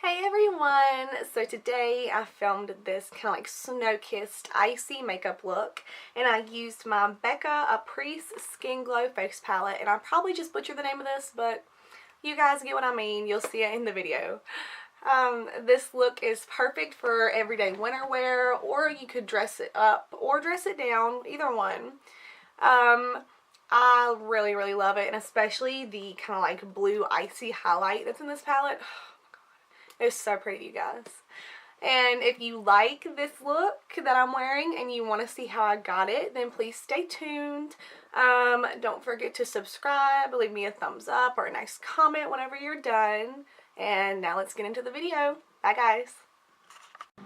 Hey everyone! So today I filmed this kind of like snow-kissed icy makeup look, and I used my Becca Apres Skin Glow Face Palette, and I probably just butchered the name of this, but you guys get what I mean. You'll see it in the video. This look is perfect for everyday winter wear, or you could dress it up or dress it down, either one. I really love it, and especially the kind of like blue icy highlight that's in this palette. It's so pretty, you guys. And if you like this look that I'm wearing and you want to see how I got it, then please stay tuned. Don't forget to subscribe, leave me a thumbs up or a nice comment whenever you're done. And now let's get into the video. Bye, guys.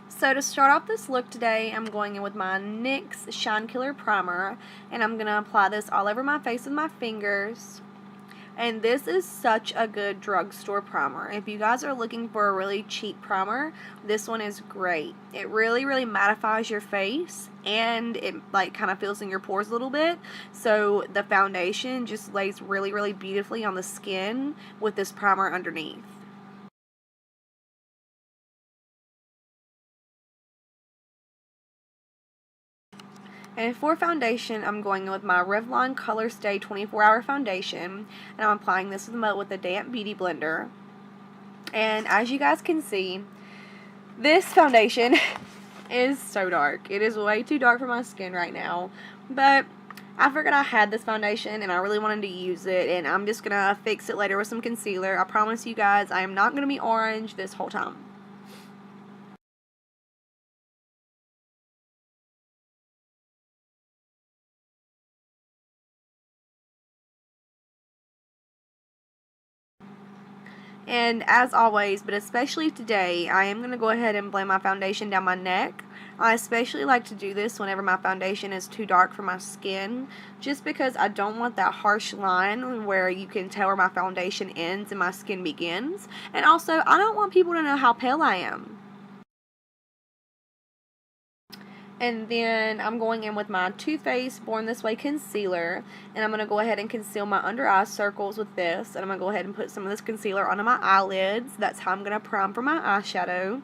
So to start off this look today, I'm going in with my NYX Shine Killer Primer, and I'm going to apply this all over my face with my fingers. And this is such a good drugstore primer. If you guys are looking for a really cheap primer, this one is great. It really mattifies your face, and it like kind of fills in your pores a little bit. So the foundation just lays really beautifully on the skin with this primer underneath. And for foundation, I'm going in with my Revlon Colorstay 24-Hour Foundation, and I'm applying this with a damp beauty blender. And as you guys can see, this foundation is so dark. It is way too dark for my skin right now, but I forgot I had this foundation and I really wanted to use it, and I'm just going to fix it later with some concealer. I promise you guys I am not going to be orange this whole time. And as always, but especially today, I am going to go ahead and blend my foundation down my neck. I especially like to do this whenever my foundation is too dark for my skin, just because I don't want that harsh line where you can tell where my foundation ends and my skin begins. And also, I don't want people to know how pale I am. And then I'm going in with my Too Faced Born This Way concealer, and I'm going to go ahead and conceal my under eye circles with this, and I'm going to go ahead and put some of this concealer onto my eyelids. That's how I'm going to prime for my eyeshadow.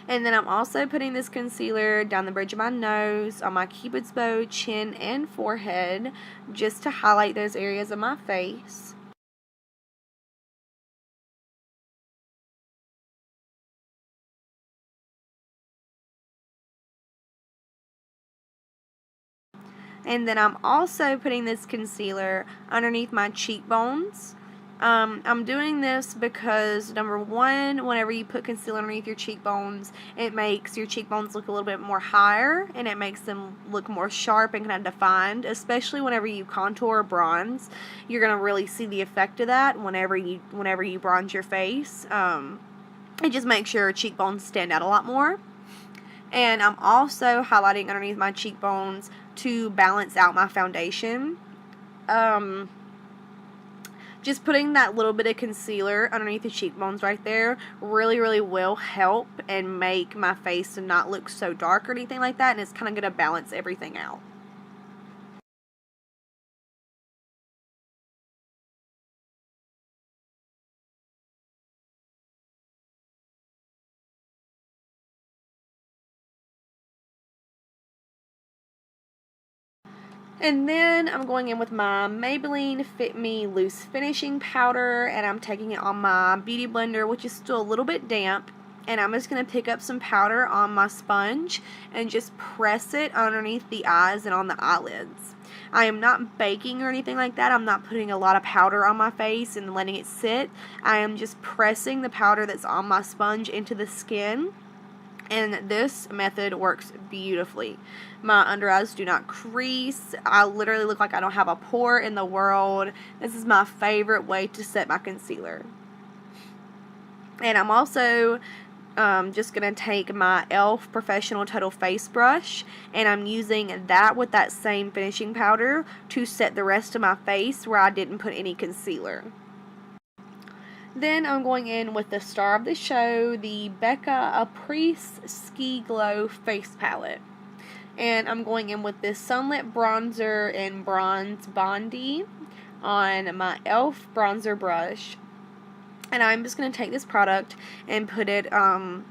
And then I'm also putting this concealer down the bridge of my nose, on my cupid's bow, chin, and forehead, just to highlight those areas of my face. And then I'm also putting this concealer underneath my cheekbones. I'm doing this because, number one, whenever you put concealer underneath your cheekbones, it makes your cheekbones look a little bit more higher, and it makes them look more sharp and kind of defined, especially whenever you contour or bronze. You're going to really see the effect of that whenever you bronze your face. It just makes your cheekbones stand out a lot more. And I'm also highlighting underneath my cheekbones to balance out my foundation. Just putting that little bit of concealer underneath the cheekbones right there really will help and make my face not look so dark or anything like that, and it's kind of going to balance everything out. And then I'm going in with my Maybelline Fit Me Loose Finishing Powder, and I'm taking it on my beauty blender, which is still a little bit damp, and I'm just going to pick up some powder on my sponge and just press it underneath the eyes and on the eyelids. I am not baking or anything like that. I'm not putting a lot of powder on my face and letting it sit. I am just pressing the powder that's on my sponge into the skin. And this method works beautifully. My under eyes do not crease. I literally look like I don't have a pore in the world. This is my favorite way to set my concealer. And I'm also just going to take my e.l.f. Professional Total Face Brush, and I'm using that with that same finishing powder to set the rest of my face where I didn't put any concealer. Then I'm going in with the star of the show, the Becca Apres Ski Glow Face Palette. And I'm going in with this Sunlit bronzer in Bronze Bondi on my e.l.f. bronzer brush. And I'm just going to take this product and put it, I'm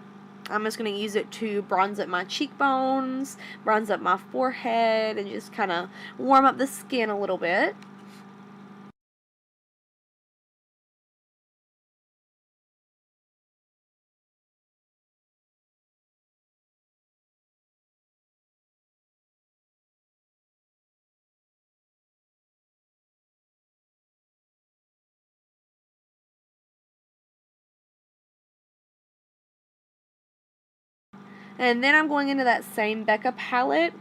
just going to use it to bronze up my cheekbones, bronze up my forehead, and just kind of warm up the skin a little bit. And then I'm going into that same Becca palette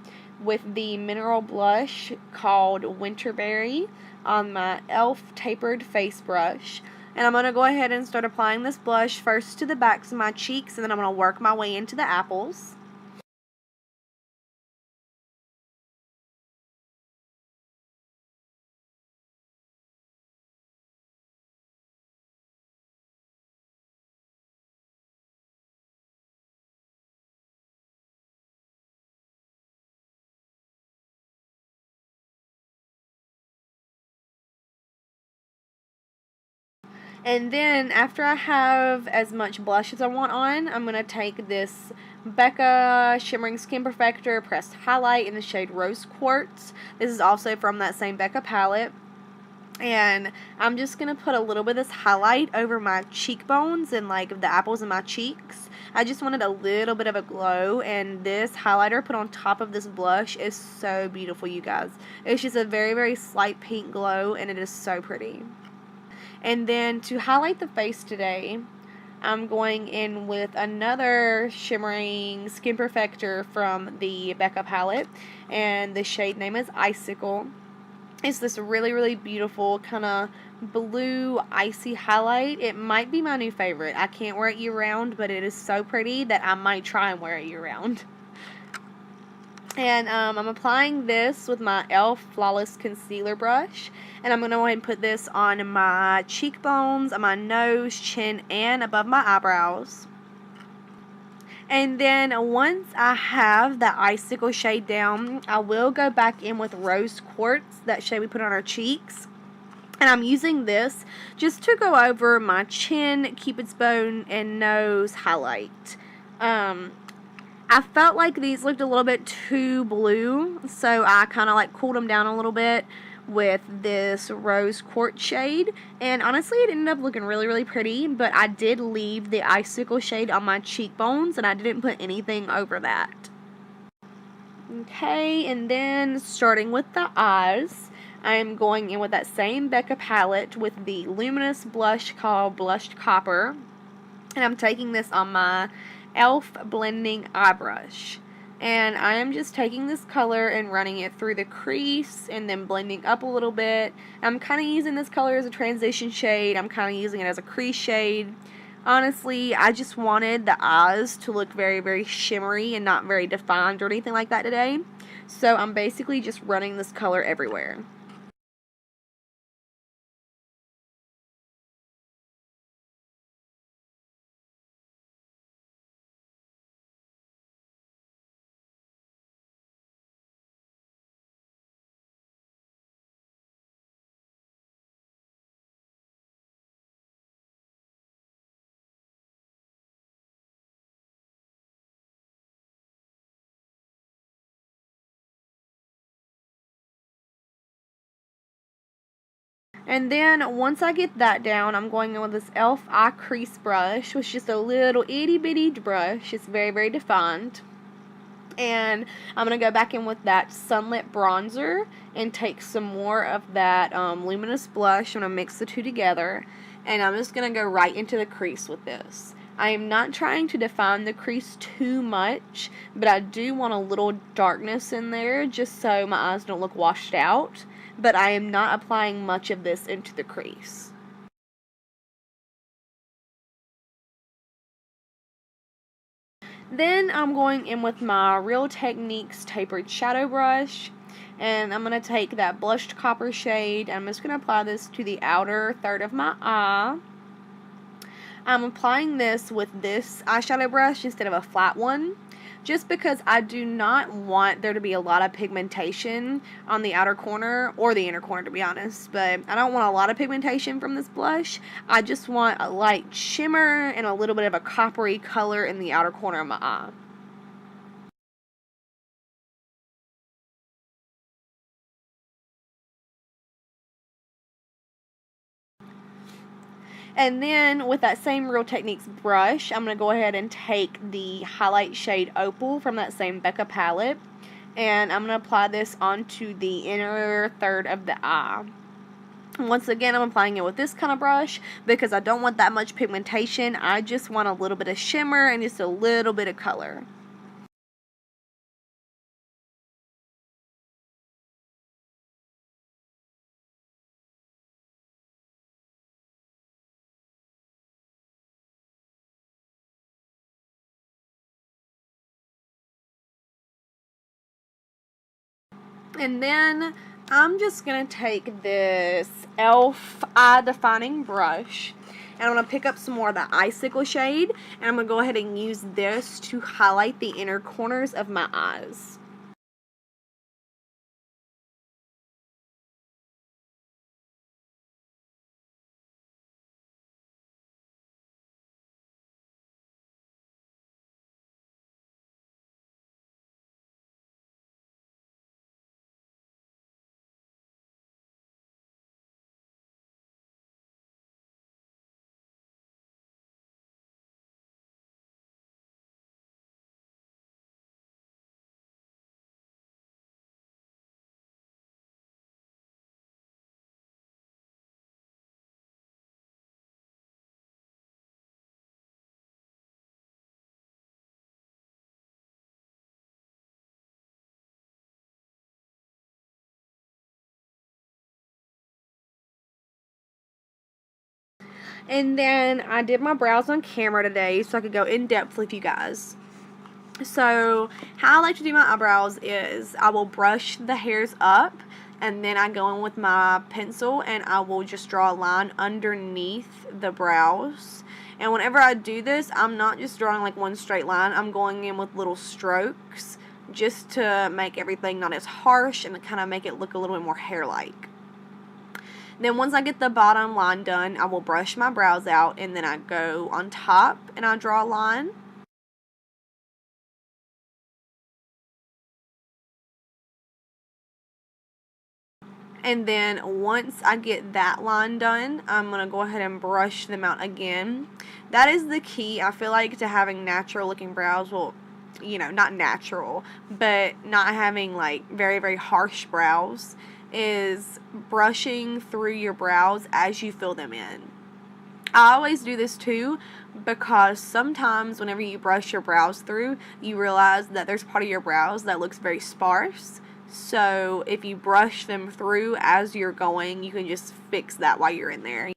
with the mineral blush called Winterberry on my e.l.f. Tapered face brush. And I'm going to go ahead and start applying this blush first to the backs of my cheeks, and then I'm going to work my way into the apples. And then after I have as much blush as I want on, I'm going to take this Becca Shimmering Skin Perfector Pressed Highlight in the shade Rose Quartz. This is also from that same Becca palette. And I'm just going to put a little bit of this highlight over my cheekbones and like the apples in my cheeks. I just wanted a little bit of a glow, and this highlighter put on top of this blush is so beautiful, you guys. It's just a very, very slight pink glow, and it is so pretty. And then to highlight the face today, I'm going in with another Shimmering Skin Perfector from the Becca palette, and the shade name is Icicle. It's this really, really beautiful kind of blue icy highlight. It might be my new favorite. I can't wear it year round, but it is so pretty that I might try and wear it year round. And I'm applying this with my e.l.f. Flawless Concealer brush. And I'm going to go ahead and put this on my cheekbones, on my nose, chin, and above my eyebrows. And then once I have that Icicle shade down, I will go back in with Rose Quartz, that shade we put on our cheeks. And I'm using this just to go over my chin, cupid's bone, and nose highlight. I felt like these looked a little bit too blue, so I kind of like cooled them down a little bit with this Rose Quartz shade, and honestly it ended up looking really, really pretty, but I did leave the Icicle shade on my cheekbones, and I didn't put anything over that. Okay, and then starting with the eyes, I am going in with that same Becca palette with the Luminous blush called Blushed Copper, and I'm taking this on my e.l.f. blending eye brush. And I am just taking this color and running it through the crease and then blending up a little bit. I'm kind of using this color as a transition shade. I'm kind of using it as a crease shade. Honestly, I just wanted the eyes to look very, very shimmery and not very defined or anything like that today. So I'm basically just running this color everywhere. And then once I get that down, I'm going in with this e.l.f. eye crease brush, which is just a little itty bitty brush. It's very, very defined. And I'm going to go back in with that Sunlit bronzer and take some more of that Luminous blush. I'm going to mix the two together, and I'm just going to go right into the crease with this. I am not trying to define the crease too much, but I do want a little darkness in there just so my eyes don't look washed out. But I am not applying much of this into the crease. Then I'm going in with my Real Techniques Tapered Shadow Brush, and I'm going to take that Blushed Copper shade, and I'm just going to apply this to the outer third of my eye. I'm applying this with this eyeshadow brush instead of a flat one, just because I do not want there to be a lot of pigmentation on the outer corner, or the inner corner to be honest, but I don't want a lot of pigmentation from this blush. I just want a light shimmer and a little bit of a coppery color in the outer corner of my eye. And then with that same Real Techniques brush, I'm going to go ahead and take the highlight shade Opal from that same Becca palette, and I'm going to apply this onto the inner third of the eye. Once again, I'm applying it with this kind of brush because I don't want that much pigmentation. I just want a little bit of shimmer and just a little bit of color. And then I'm just going to take this e.l.f. eye defining brush, and I'm going to pick up some more of the Icicle shade, and I'm going to go ahead and use this to highlight the inner corners of my eyes. And then I did my brows on camera today so I could go in depth with you guys. So how I like to do my eyebrows is I will brush the hairs up, and then I go in with my pencil and I will just draw a line underneath the brows. And whenever I do this, I'm not just drawing like one straight line. I'm going in with little strokes just to make everything not as harsh and to kind of make it look a little bit more hair-like. Then once I get the bottom line done, I will brush my brows out, and then I go on top and I draw a line. And then once I get that line done, I'm going to go ahead and brush them out again. That is the key, I feel like, to having natural looking brows. Well, you know, not natural, but not having like very, very harsh brows, is brushing through your brows as you fill them in. I always do this too, because sometimes whenever you brush your brows through, you realize that there's part of your brows that looks very sparse. So if you brush them through as you're going, you can just fix that while you're in there.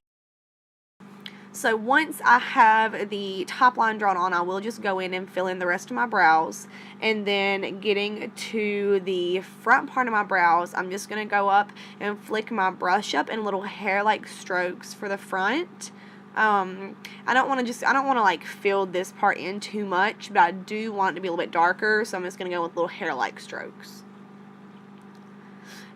So once I have the top line drawn on, I will just go in and fill in the rest of my brows. And then getting to the front part of my brows, I'm just going to go up and flick my brush up in little hair-like strokes for the front. I don't want to like fill this part in too much, but I do want it to be a little bit darker, so I'm just going to go with little hair-like strokes.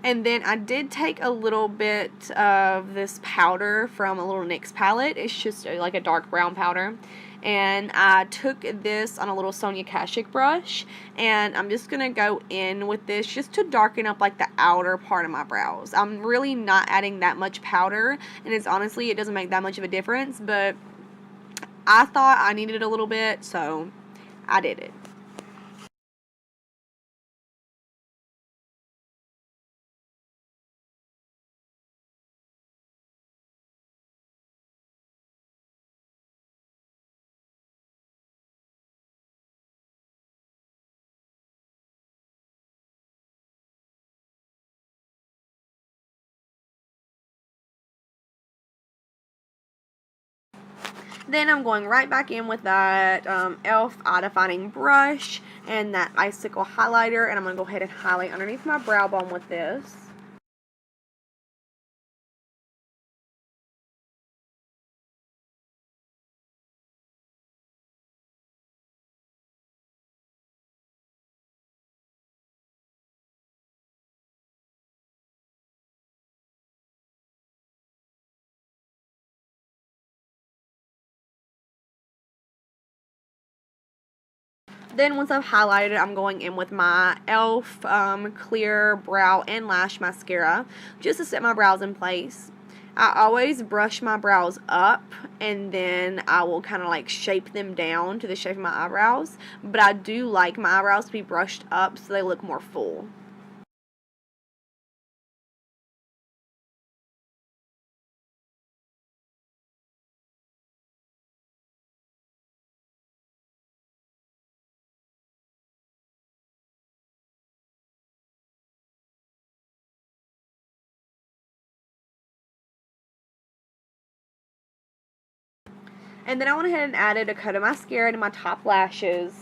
And then I did take a little bit of this powder from a little NYX palette. It's just like a dark brown powder. And I took this on a little Sonia Kashuk brush. And I'm just going to go in with this just to darken up like the outer part of my brows. I'm really not adding that much powder. And it's honestly, it doesn't make that much of a difference. But I thought I needed a little bit, so I did it. Then I'm going right back in with that e.l.f. eye defining brush and that Icicle highlighter, and I'm going to go ahead and highlight underneath my brow bone with this. Then once I've highlighted it, I'm going in with my e.l.f. Clear Brow and Lash Mascara just to set my brows in place. I always brush my brows up and then I will kind of like shape them down to the shape of my eyebrows. But I do like my eyebrows to be brushed up so they look more full. And then I went ahead and added a coat of mascara to my top lashes.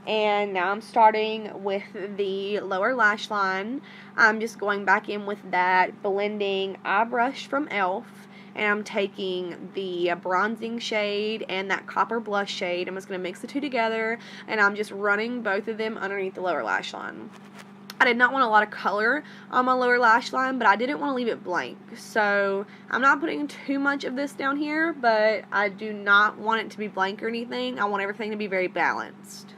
And now I'm starting with the lower lash line. I'm just going back in with that blending eye brush from e.l.f. And I'm taking the bronzing shade and that copper blush shade. I'm just going to mix the two together. And I'm just running both of them underneath the lower lash line. I did not want a lot of color on my lower lash line, but I didn't want to leave it blank. So I'm not putting too much of this down here, but I do not want it to be blank or anything. I want everything to be very balanced.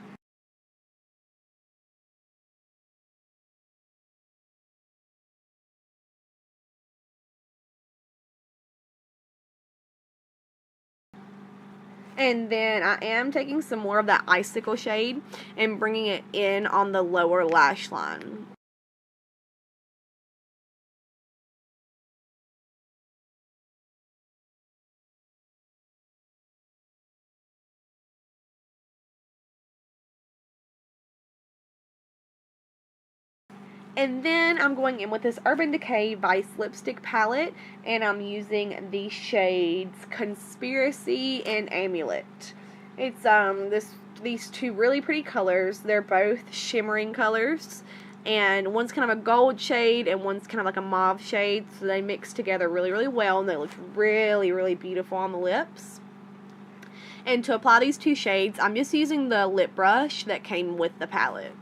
And then I am taking some more of that Icicle shade and bringing it in on the lower lash line. And then I'm going in with this Urban Decay Vice Lipstick palette, and I'm using the shades Conspiracy and Amulet. It's these two really pretty colors. They're both shimmering colors, and one's kind of a gold shade and one's kind of like a mauve shade, so they mix together really, really well, and they look really, really beautiful on the lips. And to apply these two shades, I'm just using the lip brush that came with the palette.